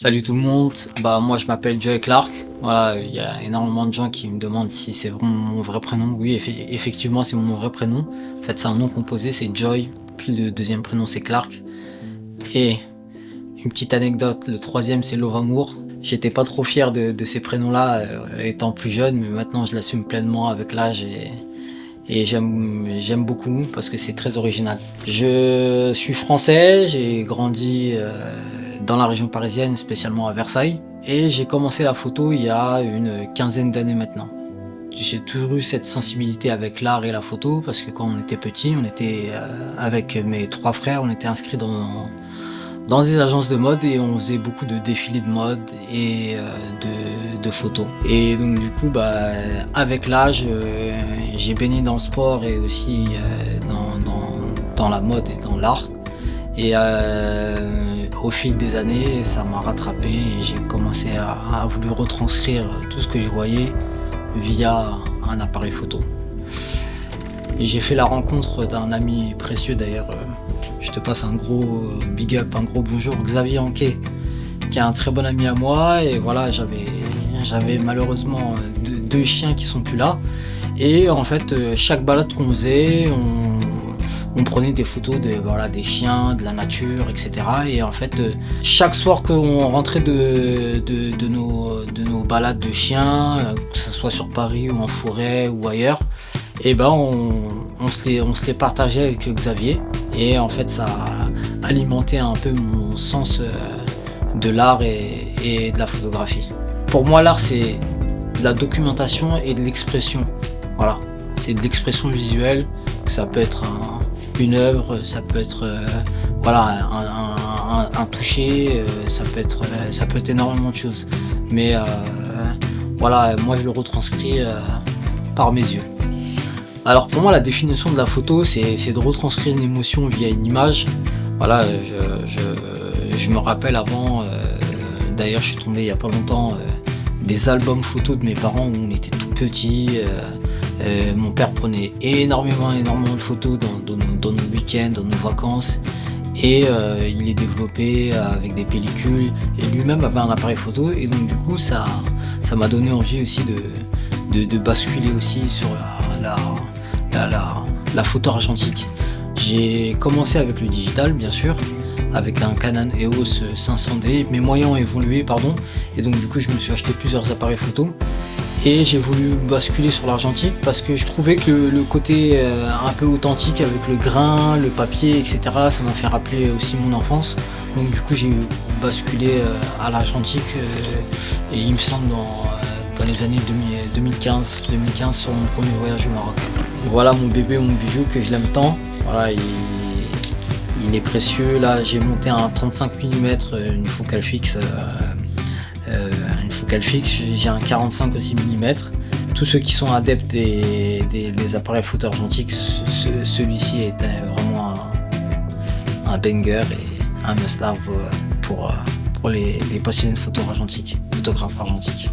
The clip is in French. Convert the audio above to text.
Salut tout le monde, moi je m'appelle Joy Clark. Voilà, il y a énormément de gens qui me demandent si c'est vraiment mon vrai prénom. Oui, effectivement, c'est mon vrai prénom. En fait, c'est un nom composé, c'est Joy, puis le deuxième prénom c'est Clark. Et une petite anecdote, le troisième c'est Lovamour. J'étais pas trop fier de ces prénoms-là étant plus jeune, mais maintenant je l'assume pleinement avec l'âge et j'aime beaucoup parce que c'est très original. Je suis français, j'ai grandi dans la région parisienne, spécialement à Versailles. Et j'ai commencé la photo il y a une quinzaine d'années maintenant. J'ai toujours eu cette sensibilité avec l'art et la photo parce que quand on était petit, on était avec mes trois frères, on était inscrits dans des agences de mode et on faisait beaucoup de défilés de mode et de photos. Et donc du coup, avec l'âge, j'ai baigné dans le sport et aussi dans la mode et dans l'art. Et au fil des années, ça m'a rattrapé et j'ai commencé à vouloir retranscrire tout ce que je voyais via un appareil photo. Et j'ai fait la rencontre d'un ami précieux d'ailleurs, je te passe un gros big up, un gros bonjour, Xavier Anquet, qui est un très bon ami à moi. Et voilà, j'avais malheureusement deux chiens qui sont plus là. Et en fait, chaque balade qu'on faisait, on prenait des photos des chiens, de la nature, etc. Et en fait, chaque soir qu'on rentrait de nos balades de chiens, que ce soit sur Paris ou en forêt ou ailleurs, et on se les partageait avec Xavier. Et en fait, ça a alimenté un peu mon sens de l'art et de la photographie. Pour moi, l'art, c'est de la documentation et de l'expression. Voilà, c'est de l'expression visuelle. Ça peut être une œuvre, ça peut être un toucher, ça peut être énormément de choses. Mais moi je le retranscris par mes yeux. Alors pour moi la définition de la photo c'est de retranscrire une émotion via une image. Voilà, je me rappelle avant, d'ailleurs je suis tombé il y a pas longtemps des albums photos de mes parents où on était tout petits. Mon père prenait énormément de photos dans nos week-ends, dans nos vacances, et il les développait avec des pellicules, et lui-même avait un appareil photo, et donc du coup ça m'a donné envie aussi de basculer aussi sur la photo argentique. J'ai commencé avec le digital bien sûr, avec un Canon EOS 500D, mes moyens ont évolué et donc du coup je me suis acheté plusieurs appareils photo. Et j'ai voulu basculer sur l'argentique parce que je trouvais que le côté un peu authentique avec le grain, le papier, etc. ça m'a fait rappeler aussi mon enfance. Donc du coup j'ai basculé à l'argentique et il me semble dans les années 2015 sur mon premier voyage au Maroc. Voilà mon bébé, mon bijou que je l'aime tant. Voilà, il est précieux. Là j'ai monté un 35 mm, une focale fixe. J'ai un 45 aussi mm. Tous ceux qui sont adeptes des appareils photo argentiques, celui-ci est vraiment un banger et un must-have pour les passionnés de photo argentique, photographes argentiques.